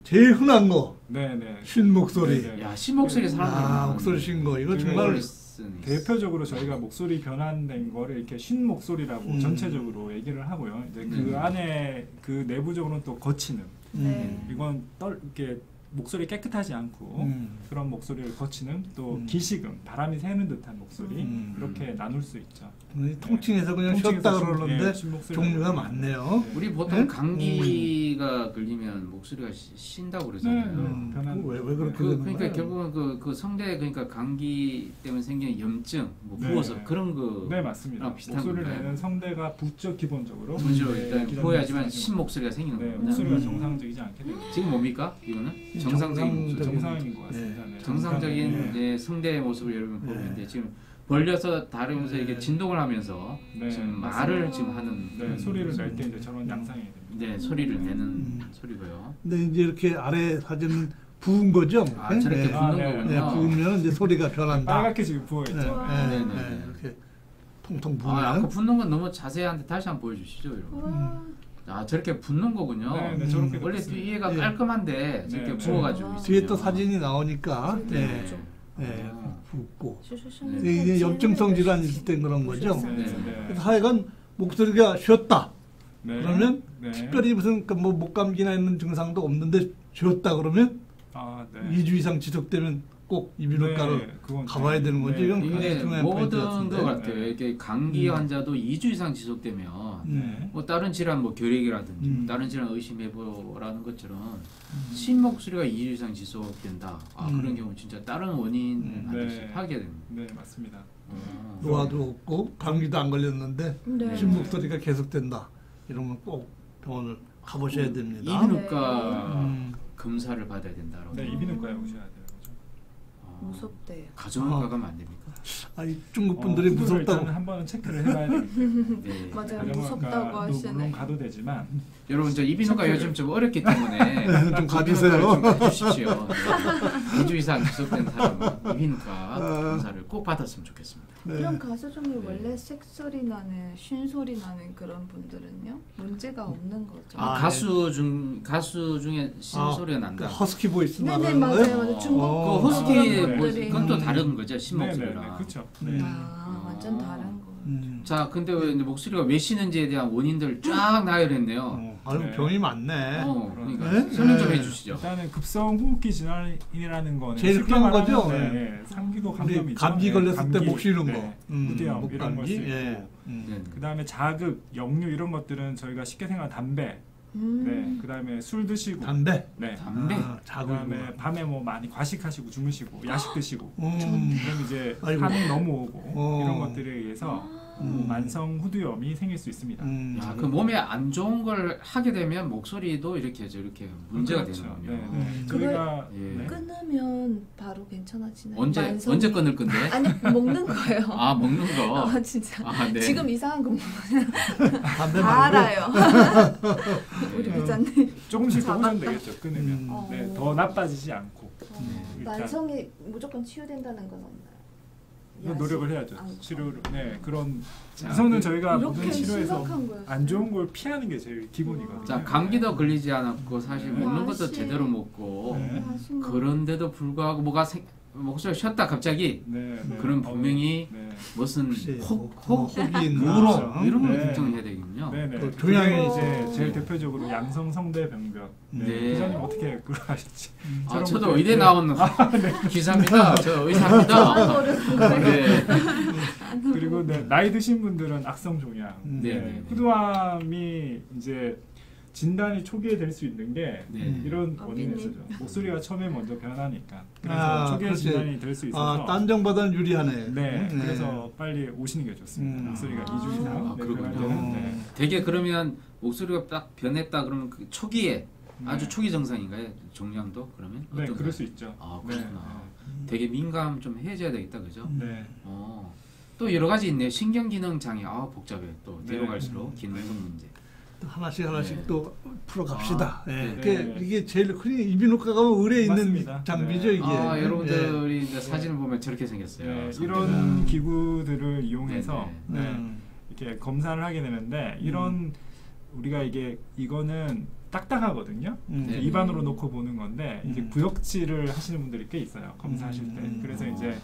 제일 흔한 거. 네네. 쉰 목소리. 네네. 야, 신 목소리 사람들. 목소리 쉰 거. 이거 그리고 정말 대표적으로 저희가 목소리 변환된 거를 이렇게 쉰 목소리라고 전체적으로 얘기를 하고요. 이제 그 안에 그 내부적으로는 또 거치는 이건 이렇게 목소리 깨끗하지 않고 그런 목소리를 거치는 또 기식음, 바람이 새는 듯한 목소리 이렇게 나눌 수 있죠. 통칭해서 그냥 쉬었다 그러는데 종류가 많네요. 우리 보통 감기가 걸리면 목소리가 쉰다고 그러잖아요. 왜 그렇게 되는 그러니까 거예요? 결국은 그 성대 그러니까 감기 때문에 생기는 염증, 뭐 부어서 그런 거. 네 맞습니다. 목소리를 내는 성대가 붓죠 기본적으로. 붓죠. 일단 부어야지만 신 목소리가 생기는 거예요. 목소리가 정상적이지 않게 되죠. 지금 뭡니까 이거는? 정상적인 것 같습니다. 네. 정상적인 성대의 모습을 여러분 보고 있는데 지금 벌려서 다루면서 이게 진동을 하면서 지금 말을 지금 하는 소리를 낼 때 이제 저런 양상이 됩니다. 네, 소리를 내는 소리고요. 근데 이제 이렇게 아래 사진 부은 거죠? 저렇게 부는 거군요. 부으면 이제 소리가 변한다. 빨갛게 지금 부어 있죠. 이렇게 통통 부으면. 아까 붓는 건 너무 자세한데 다시 한번 보여주시죠, 여러분. 저렇게 붓는 거군요. 네, 저렇게 원래 뒤에가 깔끔한데 저렇게 부어가지고 뒤에 또 사진이 나오니까 붓고 이게 염증성 질환이 있을 때 그런 거죠. 그래서 하여간 목소리가 쉬었다. 그러면 특별히 무슨 뭐 목감기나 있는 증상도 없는데 쉬었다 그러면 2주 이상 지속되면 꼭 이비인후과로 가봐야 되는 거죠. 이건 이게 모든 것 같아요. 이렇게 감기 환자도 2주 이상 지속되면 뭐 다른 질환, 뭐 결핵이라든지 다른 질환 의심해보라는 것처럼 신 목소리가 2주 이상 지속된다. 그런 경우 진짜 다른 원인 반드시 파악해야 됩니다. 네 맞습니다. 노화도 없고 감기도 안 걸렸는데 신 목소리가 계속된다. 이러면 꼭 병원을 가보셔야 됩니다. 이비인후과 검사를 받아야 된다라고. 네 이비인후과에 오셔야 돼요. 무섭대요. 가정의과 가면 안 됩니까? 중국 분들이 무섭다고 한 번은 체크를 해봐야 되겠네요. 맞아요. 무섭다고 하시네. 물론 가도 되지만 여러분 저 이비인후과 요즘 좀 어렵기 때문에 좀 가주세요. 좀 가주십시오. 2주 이상 지속된 사람은 이비인후과 검사를 꼭 받았으면 좋겠습니다. 그럼 가수 중에 원래 색소리 나는, 쉰 소리 나는 그런 분들은요? 문제가 없는 거죠? 가수 중에 쉰 소리가 난다. 허스키 보이스 네네 나가는 맞아요. 거예요? 중국 그 허스키 그건 또 다른 거죠. 신 목소리랑. 그렇죠. 완전 다른 거. 자, 근데 목소리가 왜 쉬는지에 대한 원인들 쫙 나열했네요. 병이 많네. 그러니까 설명 좀 해주시죠. 일단은 급성 호흡기 질환이라는 거는 제일 흔한 거죠. 상기도 감염이죠. 감기 걸렸을 때 목 쉬는 거, 무대염 이런 걸 수 있고. 그 다음에 자극, 역류 이런 것들은 저희가 쉽게 생각하는 담배. 그 다음에 술 드시고 담배? 담배? 그 다음에 밤에 뭐 많이 과식하시고 주무시고 야식 드시고 그럼 이제 한이 넘어오고 이런 것들에 의해서 만성 후두염이 생길 수 있습니다. 그 몸에 안 좋은 걸 하게 되면 목소리도 이렇게 저렇게 문제가 되는군요. 저희가 끊으면 바로 괜찮아지나요? 언제 끊을 건데? 아니 먹는 거예요. 먹는 거. 진짜. 네. 지금 이상한 거 담배 다 알아요. 우리 부자님. 조금씩 보면 되겠죠. 끊으면 더 나빠지지 않고. 만성이 무조건 치유된다는 건 없나요? 노력을 해야죠. 치료를. 그런 우선은 저희가 모든 치료에서 안 좋은 걸 피하는 게 제일 기본이거든요. 자, 감기도 걸리지 않았고 사실 먹는 것도 제대로 먹고 그런데도 불구하고 목소리가 쉬었다 갑자기 그런 분명히 무슨 혹이 우로 이런 걸 걱정해야 되겠군요. 조양이 이제 제일 대표적으로 양성 성대 병변. 기자님 어떻게 그걸 아실지. 저도 의대 나온 기사입니다. 저 의사입니다. 그리고 나이 드신 분들은 악성 종양. 후두암이 이제 진단이 초기에 될 수 있는 게 이런 원인에서죠. 목소리가 처음에 먼저 변하니까. 그래서 초기에 진단이 될 수 있어서 딴정보다는 유리하네. 그래서 빨리 오시는 게 좋습니다. 목소리가 2주 이상 그렇군요. 되게 그러면 목소리가 딱 변했다 그러면 그 초기에 아주 초기 증상인가요? 종양도 그러면? 그럴 수 있죠. 그렇구나. 되게 민감 좀 해줘야 되겠다, 그죠? 또 여러 가지 있네요. 신경기능 장애. 복잡해. 또 뒤로 갈수록 기능성 문제. 하나씩 또 풀어갑시다. 이게 제일 흔히 이비인후과 가면 의뢰에 있는 장비죠 이게. 여러분들이 이제 사진을 보면 저렇게 생겼어요. 이런 기구들을 이용해서 이렇게 검사를 하게 되는데 이런 우리가 이거는 딱딱하거든요. 네. 입안으로 놓고 보는 건데 이제 구역질을 하시는 분들이 꽤 있어요. 검사하실 때. 그래서 이제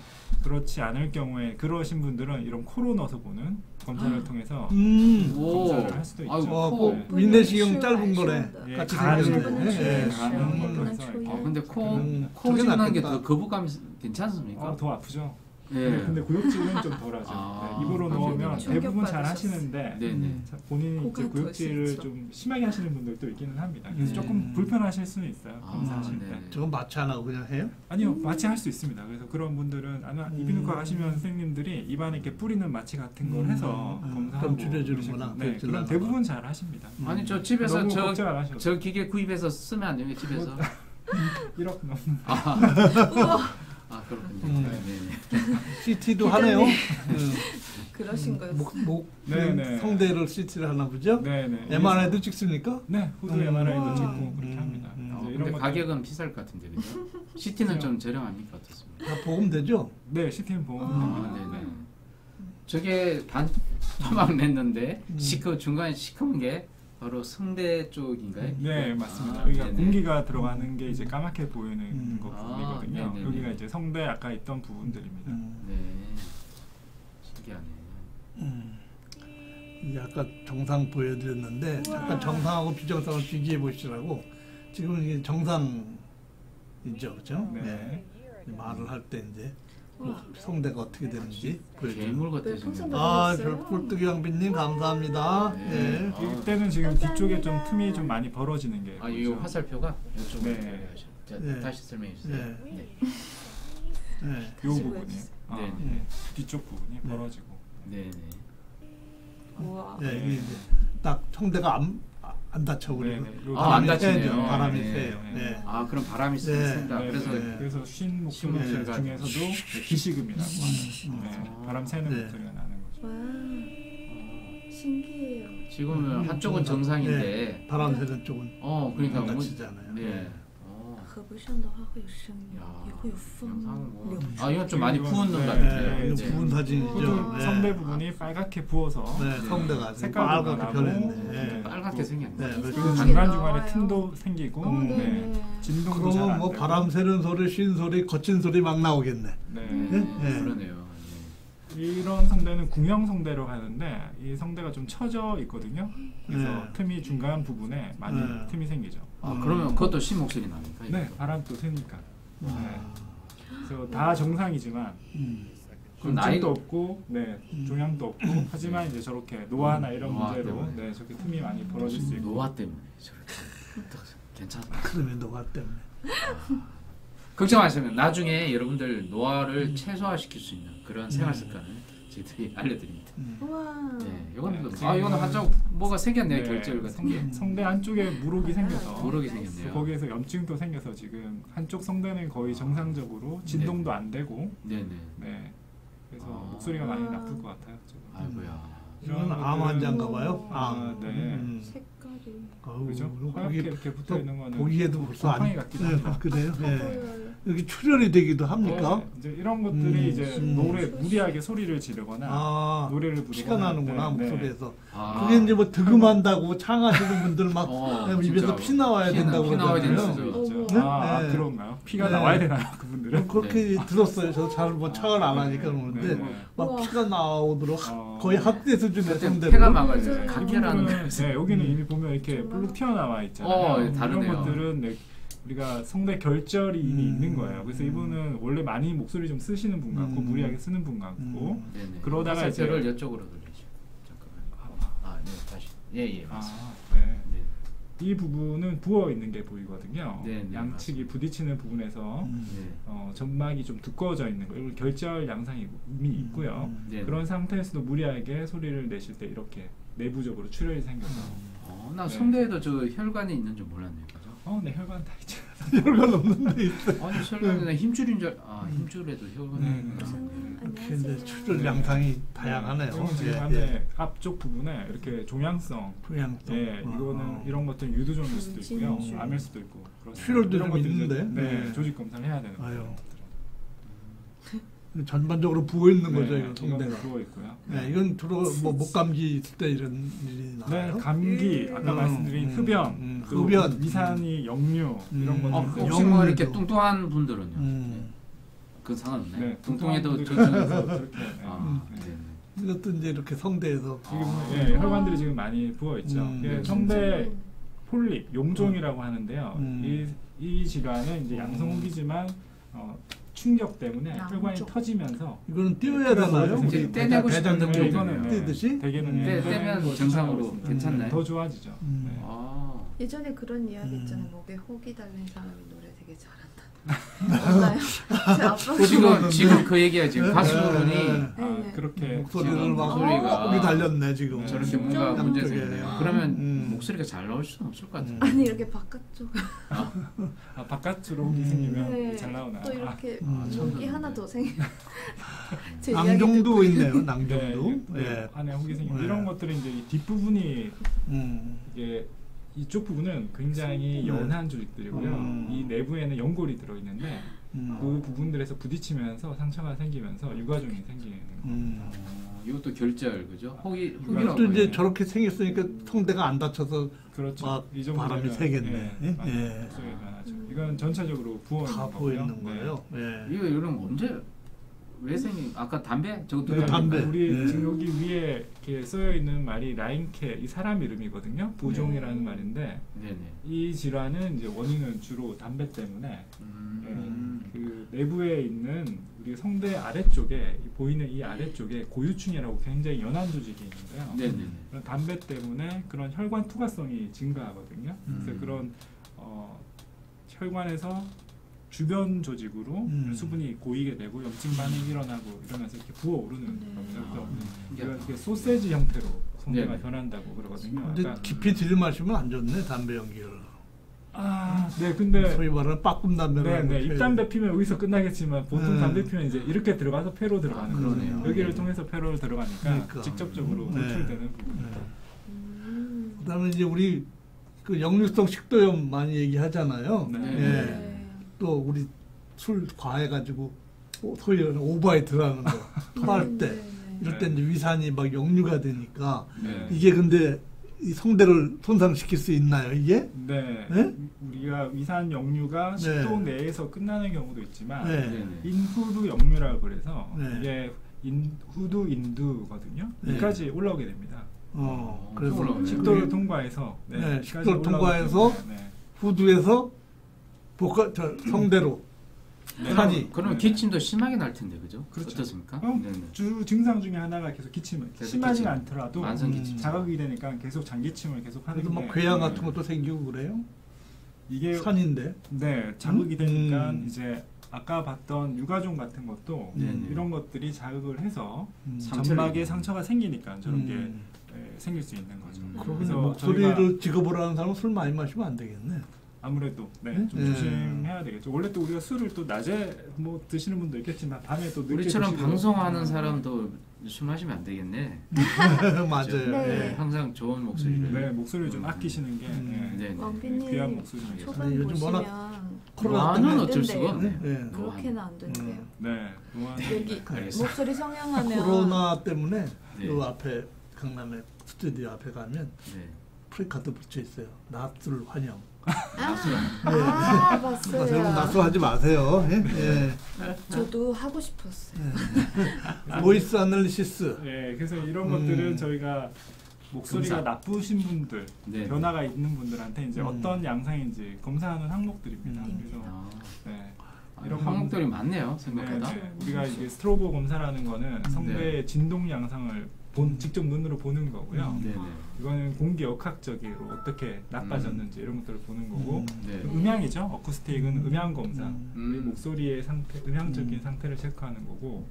그렇지 않을 경우에 그러신 분들은 이런 코로 넣어서 보는 검사를 통해서 검사를 할 수도 있죠. 아이고, 네. 위내시경 짧은 거래. 예, 같이 가는 생겼네. 가는 걸로 음. 해서 이렇게. 근데 코 그게 찌르는 게 낫겠다. 더 거부감이 괜찮습니까? 더 아프죠. 예. 근데 구역질은 좀 덜하죠. 아. 네, 입으로 넣으면 충격 대부분 잘 받으셨어요. 하시는데 네네. 본인이 이제 코가 더 구역질을 싫죠. 좀 심하게 하시는 분들도 있기는 합니다. 그래서 조금 불편하실 수는 있어요. 아, 검사하실 네. 때. 저건 마취 안 하고 그냥 해요? 아니요, 마취 할 수 있습니다. 그래서 그런 분들은 아마 이비인후과 가시면 선생님들이 입안에 이렇게 뿌리는 마취 같은 걸 해서 검사하고 그럼 줄여주는구나. 그러시고, 네, 그럼 대부분 잘 하십니다. 아니 저 집에서 너무 걱정 안 하셔도 저 기계 구입해서 쓰면 안 됩니까 집에서? 1억 넘는. 아 그렇군요. 음. 네네. CT도 하네요. 그러신 거였어요. 목 네네. 성대를 CT를 하나 보죠? 네네. MRI도 찍습니까? 네, 후두 MRI도 음. 찍고 그렇게 합니다. 이제 근데 것들- 가격은 비쌀 것 같은데 그죠? CT는 좀 저렴합니까 어떻습니까? 다 보험 되죠? 네, CT는 보험 아, 됩니다. 네네. 저게 반토막 냈는데 음. 중간에 시커먼 게 바로 성대 쪽인가요? 네, 맞습니다. 아, 여기가 네네. 공기가 들어가는 게 이제 까맣게 보이는 거 아, 부분이거든요. 네네네. 여기가 이제 성대 아까 있던 부분들입니다. 네. 신기하네. 이제 아까 정상 보여드렸는데 잠깐 정상하고 비정상을 비교해 보시라고. 지금 이게 정상이죠, 그렇죠? 네. 말을 할 때 이제 성대가 어떻게 되는지 보여줘요. 괴물 같아 네, 생겼네. 풍선 아, 있어요? 꿀뚜기 왕비님 감사합니다. 네. 네. 이때는 지금 뒤쪽에 좀 틈이 좀 많이 벌어지는 게 아, 이 보이죠? 화살표가 이쪽으로 네. 자, 네. 다시 설명해 주세요. 네. 네. 네. 요 다시 부분이 보여주세요. 아, 네. 네. 뒤쪽 부분이 네. 벌어지고 네, 네. 우와. 네, 이게 이제 딱 성대가 안 다쳐버리고 네, 네. 요 아, 안 바람이 다치네요. 세죠. 바람이 네. 세요. 네. 네. 아, 그럼 바람이 네. 습니다. 네, 그래서 네. 그래서 쉰 목소리 쉰 중에서도 목소리가 기시금이라고 하는 네, 아. 바람 새는 네. 목소리가 나는 거죠. 와, 신기해요. 지금은 한쪽은 정상인데 네. 바람 새는 쪽은 그러니까 안 뭐- 다치잖아요. 네. 合不上的话会有声音， 야, 也会有风 영상은 뭐- 流。 아, 이건 좀 많이 이건- 부은 놈 네, 같은데요. 네, 이거 네. 부은 사진이죠. 후두 네. 성대 부분이 빨갛게 부어서 네, 성대가 색깔도 빨갛게 나고 변했네. 네. 빨갛게 생겼네. 네, 그리고 그래서 중간 중간에 나와요. 틈도 생기고 네. 네. 진동도 잘 그러면 안 뭐 되고 바람 새는 소리, 쉰 소리, 거친 소리 막 나오겠네. 네. 네. 그러네요. 이런 성대는 궁형 성대로 가는데 이 성대가 좀 처져 있거든요. 그래서 네. 틈이 중간 부분에 많이 네. 틈이 생기죠. 아, 그러면 그것도 신 목소리 나니까. 네, 바람도 새니까. 네. 아, 그래서 다 정상이지만 그럼 나이도 나이도 없고, 네, 종양도 없고, 하지만 이제 저렇게 노화나 이런 노화 문제로 때문에. 네, 저렇게 틈이 많이 벌어질 수 있고. 노화 때문에 저렇게 괜찮아. 그러면 노화 때문에. 걱정하시면 나중에 여러분들 노화를 최소화시킬 수 있는 그런 생활 습관을 저희들이 알려드립니다. 우와. 네, 이거는 네, 아 이거는 한쪽 뭐가 생겼네요. 네, 결절 같은 게. 성대 안쪽에 무록이 생겨서 무럭이 생겼네요. 거기에서 염증도 생겨서 지금 한쪽 성대는 거의 정상적으로 진동도 안 되고, 네네. 네, 그래서 아. 목소리가 많이 나쁠 것 같아요. 지금. 아이고야. 이건 암 환자인가 봐요. 아, 네. 색깔이. 어우, 그죠? 거기 하얗게 이렇게 붙어 있는 거는 보기에도 벌써 곰팡이 같기도 네, 하죠. 그래요. 네. 보여요. 여기 출혈이 되기도 합니까? 네, 이제 이런 것들이 이제 노래 무리하게 소리를 지르거나 아, 노래를 부르거나 피가 나는구나 네, 네. 목소리에서. 아. 그게 이제 뭐 득음한다고 창하시는 분들 막 진짜 입에서 피 나와야 된다고 피 나와야 되는 그러잖아요. 수도 있죠. 있죠. 아, 네. 그런가요? 피가 네. 나와야 되나요, 그분들은? 그렇게 들었어요. 저 잘 뭐 창을 안 하니까 그러는데 네. 막 우와. 피가 나오도록 어. 거의 학대 수준의 그때 성대로. 폐가 막아요. 맞아요. 각혈하는 거. 네, 여기는 이미 보면 이렇게 볼록 튀어나와 있잖아요. 다르네요. 이런 것들은 네, 우리가 성대 결절이 이미 있는 거예요. 그래서 이분은 원래 많이 목소리 좀 쓰시는 분 같고 무리하게 쓰는 분 같고 네네. 그러다가 이제 화살표를 이쪽으로 돌리죠. 잠깐만요. 아, 네, 다시. 예, 맞습니다. 네. 네. 이 부분은 부어 있는 게 보이거든요. 네, 네, 양측이 부딪히는 부분에서 네. 점막이 좀 두꺼워져 있는 거. 이걸 결절 양상이 이미 있고요. 네. 그런 상태에서도 무리하게 소리를 내실 때 이렇게 내부적으로 출혈이 생겨서 나 네. 성대에도 저 혈관이 있는 줄 몰랐네요. 그죠? 네, 혈관 다 있죠. 혈관 없는 데 있어. 아니 혈관은 힘줄인 줄 힘줄에도 혈관이 네. 있구나. 근데 출혈 네. 양상이 다양하네요. 이건 지금 예, 안에 앞쪽 부분에 이렇게 종양성, 부양성. 이거는 이런 것들은 유두종일 수도 있고요, 진주. 암일 수도 있고. 그렇습니다. 출혈도 이런 좀 것들은 이제, 있는데? 네, 네. 조직 검사를 해야 되는 아유. 거예요. 전반적으로 부어 있는 네, 거죠, 이건 이건 성대가. 부어 있고요. 네, 이건 주로 뭐 목감기 있을 때 이런 일이 나와요. 네, 감기 아까 말씀드린 흡연, 또 흡연, 위산이 역류 이런 것들. 혹시 뭐 이렇게 뚱뚱한 분들은요? 그 상관없네. 네, 뚱뚱해도 뚱뚱해서 그렇게. 네. 이것도 이제 이렇게 성대에서 지금 혈관들이 지금 많이 부어 있죠. 성대 폴립, 용종이라고 하는데요. 이 질환은 이제 양성호기지만 충격 때문에 혈관이 터지면서 이거는 띄워야 되나요? 이제 떼내고 싶은 네, 이거는 떼듯이 대개는 떼면 정상으로 괜찮나요? 더 좋아지죠. 네. 예전에 그런 이야기 있잖아요. 목에 혹이 달린 사람이 노래 되게 잘한다. 맞나요? 제 아빠 지금 그 얘기야 지금 가수분이 그렇게 목소리를 막 목소리가 혹이 달렸네 지금. 저렇게 뭔가 문제가 생기네요. 그러면 목소리가 잘 나올 수는 없을 것 같아요. 아니 이렇게 바깥쪽 바깥으로 혹이 생기면 잘 나오나. 또 이렇게 목이 하나 더 생겨. 낭종도 있네요. 낭종도. 네, 안에 혹이 생기면 이런 것들은 이제 이 뒷부분이 이게 이쪽 부분은 굉장히 연한 조직들이고요. 이 내부에는 연골이 들어있는데 그 부분들에서 부딪히면서 상처가 생기면서 유가종이 생기는 겁니다. 이것도 결절 그죠? 이것도 이제 저렇게 생겼으니까 성대가 안 다쳐서 그렇죠. 막 이 바람이 새겠네. 이건 전체적으로 부어 다 부어 있는 거예요. 이거 이런 거 언제 왜 생긴? 아까 담배? 저것도 네, 담배. 우리 지금 여기 위에 이렇게 쓰여 있는 말이 라인캐, 이 사람 이름이거든요. 부종이라는 말인데 이 질환은 이제 원인은 주로 담배 때문에 그 내부에 있는 우리 성대 아래쪽에 보이는 이 아래쪽에 고유충이라고 굉장히 연한 조직이 있는데요. 그런 담배 때문에 그런 혈관 투과성이 증가하거든요. 그래서 그런 혈관에서 주변 조직으로 수분이 고이게 되고 염증 반응이 일어나고 이러면서 이렇게 부어오르는 겁니다. 그래서 이렇게 소세지 형태로 성대가 변한다고 그러거든요. 근데 깊이 들이마시면 안 좋네, 담배 연기를. 네, 근데 소위 말하는 빠꿈 담배를. 네, 입담배 피면 여기서 끝나겠지만 보통 담배 피면 이제 이렇게 들어가서 폐로 들어가는 거예요. 여기를 통해서 폐로 들어가니까 그러니까. 직접적으로 노출되는 부분입니다. 그다음에 이제 우리 그 역류성 식도염 많이 얘기하잖아요. 또 우리 술 과해가지고 소위 오버하이트라는 거 토할 때 이럴 때 이제 위산이 막 역류가 되니까 이게 근데 이 성대를 손상시킬 수 있나요 이게? 네. 우리가 위산 역류가 식도 내에서 끝나는 경우도 있지만 인후두 역류라고 그래서 이게 후두 인두거든요. 여기까지 올라오게 됩니다. 그래서 식도를 통과해서 식도를 통과해서 후두에서 성대로 산이. 그러면 기침도 심하게 날 텐데 그죠? 그렇죠. 어떻습니까? 주 증상 중에 하나가 계속 기침을 심하지 않더라도 만성 기침. 자극이 되니까 계속 장기침을 계속 하는 게 궤양 같은 것도 생기고 그래요? 이게 산인데. 네, 자극이 되니까 이제 아까 봤던 유가종 같은 것도 이런 것들이 자극을 해서 점막에 상처가 생기니까 저런 게 생길 수 있는 거죠. 그래서 목소리를 직업으로 하는 사람은 술 많이 마시면 안 되겠네. 아무래도 좀 조심해야 되겠죠. 원래 또 우리가 술을 또 낮에 뭐 드시는 분도 있겠지만 밤에 또 늦게 우리처럼 방송하는 사람도 술 마시면 안 되겠네. 맞아요. 항상 좋은 목소리를. 목소리를 좀 아끼시는 게 귀한 목소리는 초반 요즘 워낙 노안은 어쩔 수가 없네. 그렇게는 안 된대요. 여기 목소리 성형하면 코로나 때문에 요 앞에 강남에 스튜디오 앞에 가면 프리카드 붙여 있어요. 납술 환영. 봤어요. 여러분 납술하지 마세요. 저도 하고 싶었어요. 보이스 아날리시스. 그래서 이런 것들은 저희가 목소리가 나쁘신 분들, 변화가 있는 분들한테 이제 어떤 양상인지 검사하는 항목들입니다. 그래서 이런 항목들이 많네요, 생각보다. 우리가 이게 스트로보 검사라는 거는 성대의 진동 양상을 직접 눈으로 보는 거고요. 이거는 공기 역학적으로 어떻게 나빠졌는지 이런 것들을 보는 거고, 음향이죠. 어쿠스틱은 음향 검사, 우리 목소리의 상태, 음향적인 상태를 체크하는 거고,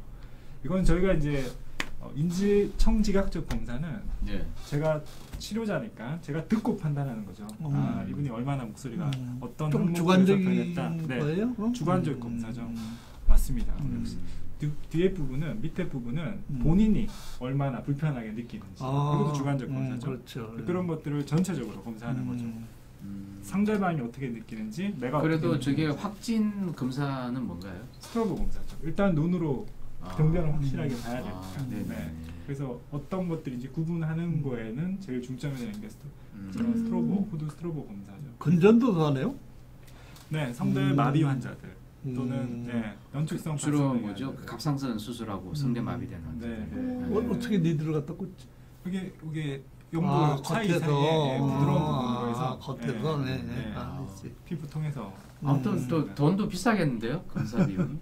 이건 저희가 이제 인지청지각적 검사는 제가 치료자니까 제가 듣고 판단하는 거죠. 이분이 얼마나 목소리가 어떤 좀 주관적인 거예요? 주관적 검사죠. 맞습니다. 역시. 뒤에 부분은 밑에 부분은 본인이 얼마나 불편하게 느끼는지 그것도 주관적 검사죠. 그렇죠. 그런 것들을 전체적으로 검사하는 거죠. 상대방이 어떻게 느끼는지 내가 그래도 저게 확진 검사는 뭔가요? 스트로보 검사죠. 일단 눈으로 경계를 확실하게 봐야 됩니다. 네네. 네. 그래서 어떤 것들인지 구분하는 거에는 제일 중점이 되는 게 저런 스트로보, 후두 스트로보 검사죠. 근전도도 하네요? 네, 성대 마비 환자들 또는 네, 연축성 주로 파슨 뭐죠? 환자들. 갑상선 수술하고 성대 마비되는 환자들. 네. 어떻게 니들을 갖다 꽂지? 이게 연골 사이 사이에 부드러운 부분으로 해서 겉에서 네. 피부 통해서 아무튼 또 돈도 비싸겠는데요? 검사 비용이?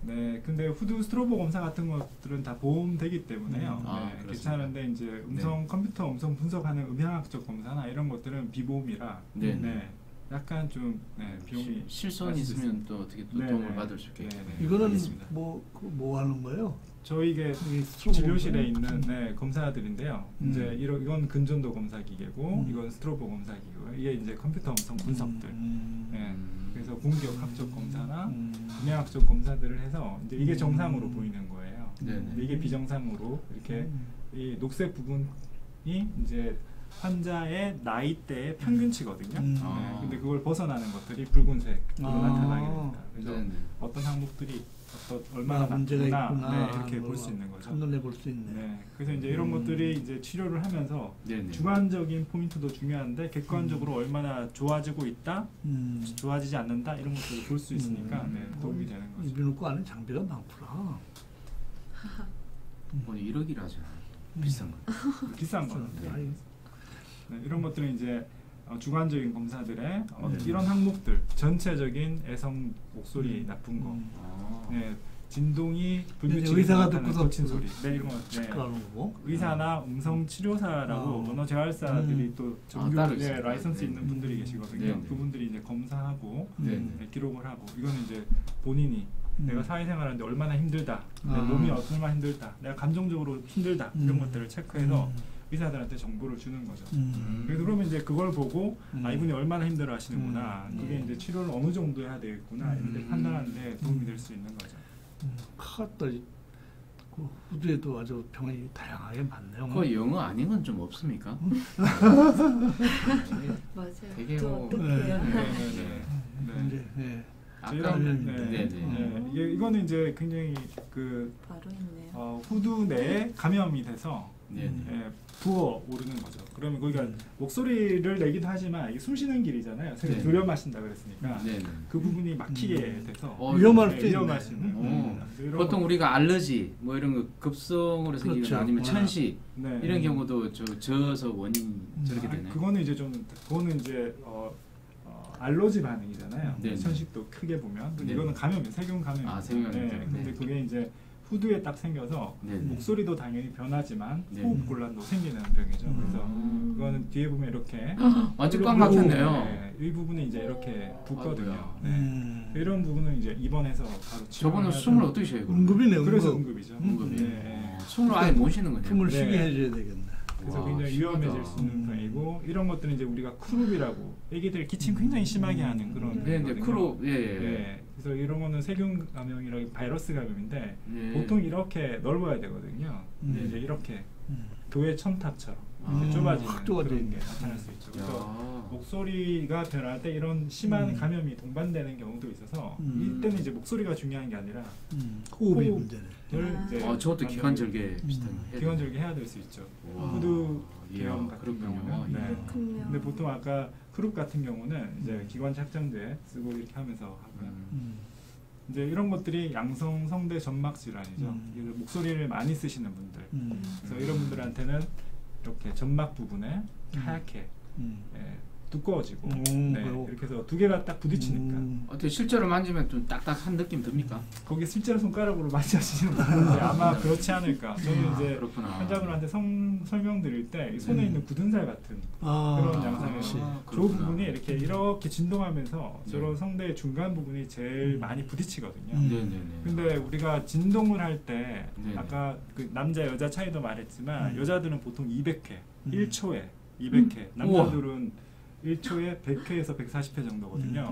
네, 근데 후두 스트로보 검사 같은 것들은 다 보험되기 때문에요. 네, 괜찮은데 이제 컴퓨터 음성 분석하는 음향학적 검사나 이런 것들은 비보험이라 네, 약간 좀 비용이 실손 있으면 또 어떻게 또 도움을 받을 수 있겠죠. 이거는 뭐 하는 거예요? 저희 이게 진료실에 있는 검사들인데요. 이제 이건 근전도 검사 기계고 이건 스트로보 검사 기계고 이게 이제 컴퓨터 음성 분석들. 그래서 공기역학적 검사나 음향학적 검사들을 해서 이제 이게 정상으로 보이는 거예요. 이게 비정상으로 이렇게 이 녹색 부분이 이제 환자의 나이대의 평균치거든요. 근데 그걸 벗어나는 것들이 붉은색으로 나타나게 됩니다. 그래서 어떤 항목들이 얼마나 문제가 있구나 이렇게 볼 수 있는 거죠. 한눈에 볼 수 있네. 그래서 이제 이런 것들이 이제 치료를 하면서 주관적인 포인트도 중요한데 객관적으로 얼마나 좋아지고 있다, 좋아지지 않는다 이런 것들을 볼 수 있으니까 도움이 되는 거죠. 이비인후과 안에 장비가 많구나. 오늘 1억이라죠. 비싼 거. 비싼 거. 이런 것들은 이제 주관적인 검사들의 이런 항목들, 전체적인 애성 목소리 나쁜 거, 진동이 불규칙하게 의사가 나타나는 듣고서 거친 소리, 이런 거, 의사나 음성 치료사라고 언어 재활사들이 또 정규 라이선스 있는 분들이 계시거든요. 그분들이 이제 검사하고 기록을 하고, 이거는 이제 본인이 내가 사회생활하는데 얼마나 힘들다, 내 몸이 얼마나 힘들다, 내가 감정적으로 힘들다 이런 것들을 체크해서 의사들한테 정보를 주는 거죠. 그래서 그러면 이제 그걸 보고 이분이 얼마나 힘들어 하시는구나, 그게 이제 치료를 어느 정도 해야 되겠구나 이런 데 판단하는데 도움이 될 수 있는 거죠. 카더리 그 후두에도 아주 병이 다양하게 많네요. 그 영어 아닌 건 좀 없습니까? 맞아요. 되게 뭐 이거는 이제 굉장히 바로 있네요. 후두 내에 감염이 돼서 부어 오르는 거죠. 그러면 거기가 목소리를 내기도 하지만 이게 숨 쉬는 길이잖아요. 들여 마신다 그랬으니까 그 부분이 막히게 돼서 위험할 수 있는. 보통 우리가 알러지 뭐 이런 거 급성으로 생기거나 아니면 천식 이런 경우도 저어서 원인 저렇게 되나요? 그거는 이제 알러지 반응이잖아요. 천식도 크게 보면. 근데 이거는 감염이에요. 세균 감염이에요. 근데 그게 이제 후두에 딱 생겨서 목소리도 당연히 변하지만 호흡 곤란도 생기는 병이죠. 그래서 그거는 뒤에 보면 이렇게 완전 꽉 막혔네요. 이 부분이 이제 이렇게 붓거든요. 이런 부분은 이제 입원해서 바로 저거는 숨을 어떻게 쉬어요? 응급이네요. 그래서 응급이죠. 숨을 아예 못 쉬는 거네요. 숨을 쉬게 해줘야 되겠네. 그래서 굉장히 위험해질 수 있는 병이고, 이런 것들은 이제 우리가 크룹이라고 애기들 기침 굉장히 심하게 하는 그런 크룹 그래서 이런 거는 세균 감염이라고 바이러스 감염인데 보통 이렇게 넓어야 되거든요. 이제 이렇게 교회 첨탑처럼 좁아지는 그런 게 나타날 수 있죠. 그래서 목소리가 변할 때 이런 심한 감염이 동반되는 경우도 있어서 이때는 이제 목소리가 중요한 게 아니라 호흡이 문제네. 저것도 기관절개 비슷한 거. 기관절개 해야 될 수 있죠. 후두 계염 같은 경우는. 근데 보통 아까 크룹 같은 경우는 이제 기관지 확장제 쓰고 이렇게 하면서 하고요. 이제 이런 것들이 양성 성대 점막 질환이죠. 목소리를 많이 쓰시는 분들. 그래서 이런 분들한테는 이렇게 점막 부분에 하얗게 두꺼워지고 이렇게 해서 두 개가 딱 부딪히니까 어떻게 실제로 만지면 좀 딱딱한 느낌 듭니까? 거기 실제로 손가락으로 만지시는 분인데 아마 그렇지 않을까. 저는 이제 환자분한테 설명드릴 때 손에 있는 굳은 살 같은 그런 양상이에요. 그 부분이 이렇게 진동하면서 저런 성대의 중간 부분이 제일 많이 부딪히거든요. 근데 우리가 진동을 할 때 아까 그 남자 여자 차이도 말했지만 여자들은 보통 200회 1초에 200회 남자들은 1초에 100회에서 140회 정도거든요.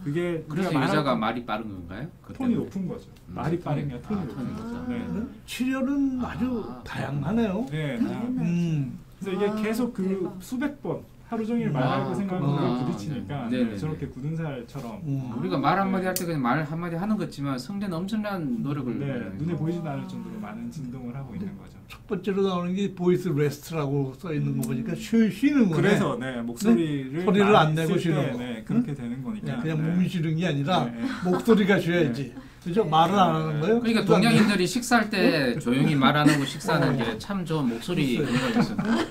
그게 그래서 여자가 말이 빠른 건가요? 톤이 높은 거죠. 말이 빠르면 톤이 높은 거죠. 치료는 아주 다양하네요. 그래서 이게 계속 수백 번 하루 종일 말하고 생각하고 부딪히니까 네네. 저렇게 굳은 살처럼 우리가 말 한마디 할 때 그냥 말 한마디 하는 거지만 성대는 엄청난 노력을 눈에 보이지도 않을 정도로 많은 진동을 하고 있는 거죠. 첫 번째로 나오는 게 보이스 레스트라고 써 있는 거 보니까 쉬는 거네. 그래서 목소리를 안 내고 쉬는 거. 그렇게 되는 거니까 그냥 몸이 쉬는 게 아니라 목소리가 쉬어야지. 그죠? 말을 안 하는 거예요? 그러니까 동양인들이 식사할 때 조용히 말 안 하고 식사하는 게 참 좋은 목소리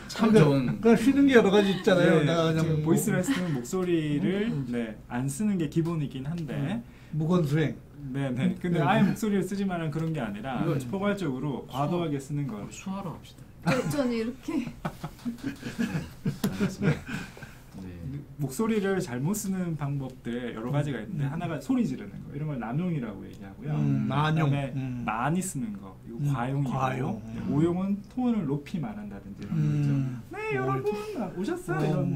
참 좋은. 그러니까 쉬는 게 여러 가지 있잖아요. 내가 그냥 보이스 레스트는 목소리를 안 쓰는 게 기본이긴 한데 무건수행. 네네. 근데 아예 목소리를 쓰지 말은 그런 게 아니라 포괄적으로 과도하게 쓰는 걸 수화로 합시다. 저는 이렇게 목소리를 잘못 쓰는 방법들 여러 가지가 있는데 하나가 소리 지르는 거 이런 걸 남용이라고 얘기하고요. 난용. 그다음에 많이 쓰는 거 이거 과용이고 과용. 오용은 톤을 높이 말한다든지 이런 거죠. 네 여러분 오셨어요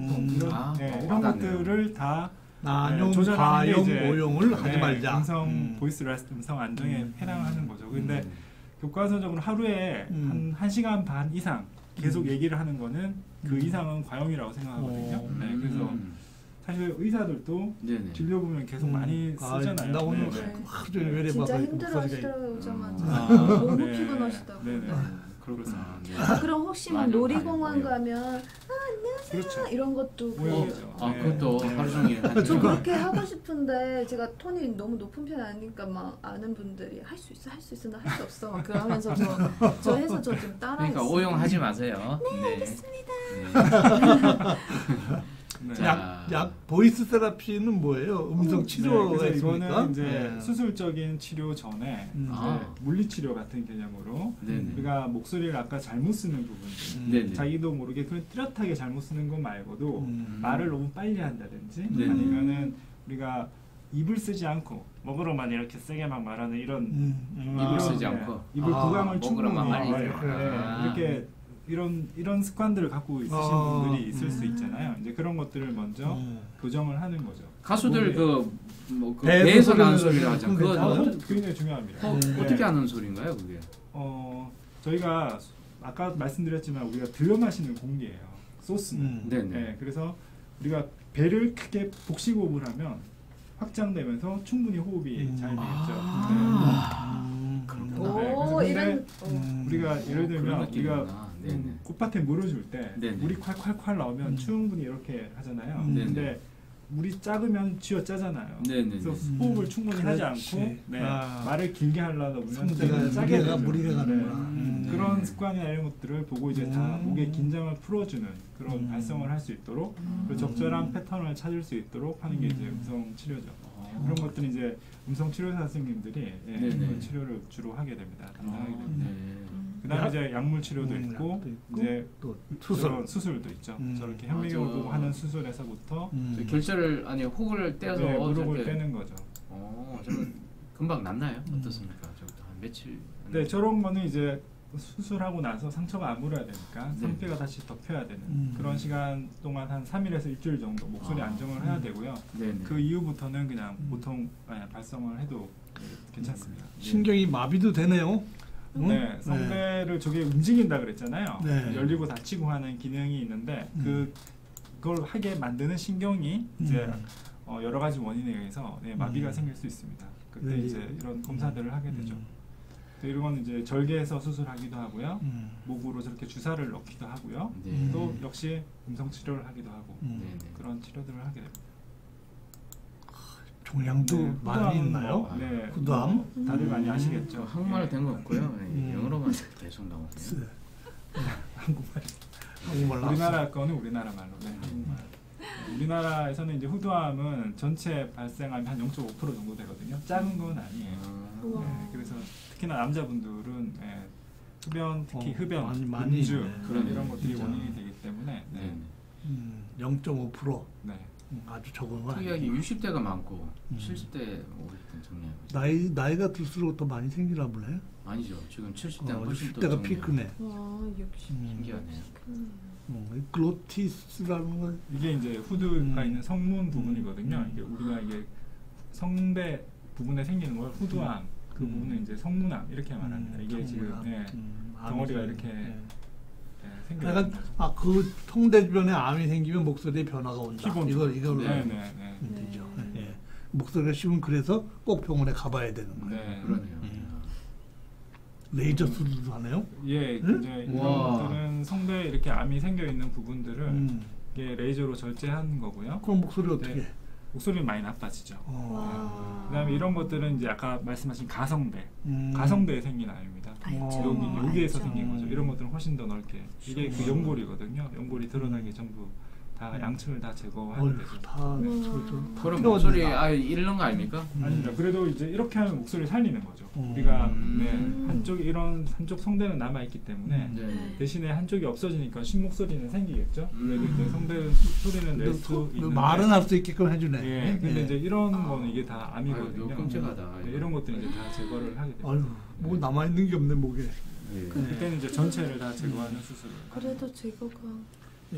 이런 것들을 다 난용, 과용, 오용을 하지 말자. 음성 보이스 레스트 음성 안정에 해당하는 거죠. 근데 교과서적으로 하루에 한 1시간 반 이상 계속 얘기를 하는 거는 그 이상은 과용이라고 생각하거든요. 그래서 사실 의사들도 진료 보면 계속 많이 쓰잖아요. 나 오늘 하루 종일 외래 진짜 봐서 힘들어하시더라고요. 오자마자 너무 피곤하시다고. 그렇구나. 그럼 혹시 막 놀이공원 가면 안녕하세요 그렇죠. 이런 것도 그것도 하루 종일 저 그렇게 하고 싶은데 제가 톤이 너무 높은 편이 아니니까 막 아는 분들이 할 수 있어 나 할 수 없어 막 그러면서 저 해서 저 좀 따라 그러니까 했어요. 오용하지 마세요. 네, 알겠습니다. 약 보이스 테라피는 뭐예요? 음성 치료가 있습니까? 이거는 이제 수술적인 치료 전에 물리 치료 같은 개념으로 우리가 목소리를 아까 잘못 쓰는 부분들, 자기도 모르게 그냥 뚜렷하게 잘못 쓰는 것 말고도 말을 너무 빨리 한다든지 아니면은 우리가 입을 쓰지 않고 먹으러만 이렇게 세게 막 말하는 이런 입을 쓰지 않고 입을 구강을 충분히 이렇게 이런 습관들을 갖고 있으신 분들이 있을 수 있잖아요. 이제 그런 것들을 먼저 교정을 하는 거죠. 가수들 배에서 나는 소리를 하죠. 그거 굉장히 중요합니다. 어떻게 하는 소리인가요, 그게? 저희가 아까 말씀드렸지만 우리가 들여 마시는 공기예요. 소스는. 네, 그래서 우리가 배를 크게 복식호흡을 하면 확장되면서 충분히 호흡이 잘 되겠죠. 우리가 예를 들면 우리가 꽃밭에 물을 줄 때 물이 콸콸콸 나오면 충분히 이렇게 하잖아요. 근데 물이 작으면 쥐어 짜잖아요. 그래서 호흡을 충분히 하지 않고 말을 길게 하려다 보면 짜게 되죠. 무리가 가는구나. 그런 습관이나 이런 것들을 보고 이제 다 목의 긴장을 풀어주는 그런 발성을 할 수 있도록 그리고 적절한 패턴을 찾을 수 있도록 하는 게 이제 음성 치료죠. 그런 것들은 이제 음성 치료사 선생님들이 그런 치료를 주로 하게 됩니다. 담당하게 됩니다. 그다음에 이제 약물 치료도 있고 이제 또 수술도 있죠. 저렇게 현미경을 보고 하는 수술에서부터 결절을 혹을 떼서 무릎을 떼는 거죠. 저는 금방 낫나요? 어떻습니까? 한 며칠. 네, 저런 거는 이제 수술하고 나서 상처가 안 물어야 되니까 상태가 다시 덮여야 되는 그런 시간 동안 한 3일에서 일주일 정도 목소리 안정을 해야 되고요. 그 이후부터는 그냥 보통 발성을 해도 그렇습니다. 신경이 마비도 되네요. 네, 성대를 저게 움직인다 그랬잖아요. 열리고 닫히고 하는 기능이 있는데 그걸 하게 만드는 신경이 이제 여러 가지 원인에 의해서 마비가 생길 수 있습니다. 그때 이제 이런 검사들을 하게 되죠. 이런 건 이제 절개해서 수술하기도 하고요. 목으로 저렇게 주사를 넣기도 하고요. 또 역시 음성 치료를 하기도 하고 그런 치료들을 하게 됩니다. 종양도 많이 있나요? 후두암? 다들 많이 아시겠죠. 한국말로 된 거 없고요. 영어로만 계속 나오네요. 한국말. 우리나라 거는 우리나라 말로. 한국말. 우리나라에서는 이제 후두암은 전체 발생하면 한 0.5% 정도 되거든요. 작은 건 아니에요. 그래서 특히나 남자분들은 흡연, 특히 흡연, 음주 이런 것들이 원인이 되기 때문에 0.5%. 아주 적은 건 특이하게 60대가 많고 70대 50대 정리하고 나이가 들수록 더 많이 생기나 보네. 아니죠. 지금 70대가 60대가 피크네. 신기하네요. 글로티스라는 건 이게 이제 후두가 있는 성문 부분이거든요. 이게 우리가 이게 성대 부분에 생기는 걸 후두암, 그 부분은 이제 성문암 이렇게 말합니다. 이게 지금 덩어리가 이렇게 생겨요. 그러니까 그 성대 주변에 암이 생기면 목소리에 변화가 온다. 이걸 되죠. 예. 목소리가 쉬운 그래서 꼭 병원에 가봐야 되는 거예요. 네. 그러네요. 레이저 수술도 하네요. 예, 이제 이런 것들은 성대에 이렇게 암이 생겨 있는 부분들을 이게 레이저로 절제하는 거고요. 그럼 목소리 어떻게? 네. 목소리는 많이 나빠지죠. 그다음에 이런 것들은 이제 아까 말씀하신 가성대, 가성대에 생긴 암입니다. 여기에서 생긴 거죠. 이런 것들은 훨씬 더 넓게 이게 그 연골이거든요. 연골이 드러나게 전부 다 양층을 다 제거하는 데죠. 그럼 목소리 아예 잃는 거 아닙니까? 아닙니다. 그래도 이제 이렇게 하면 목소리를 살리는 거죠. 우리가 한쪽 성대는 남아 있기 때문에 대신에 한쪽이 없어지니까 쉰 목소리는 생기겠죠. 그래도 이제 성대 소리는 낼 수 있는 말은 할 수 있게끔 해주네. 예. 근데 이제 이런 거는 이게 다 암이거든요. 끔찍하다. 이런 것들은 이제 다 제거를 하게 됩니다. 아유, 뭐 남아 있는 게 없네 목에. 그때는 이제 전체를 다 제거하는 수술을. 그래도 제거가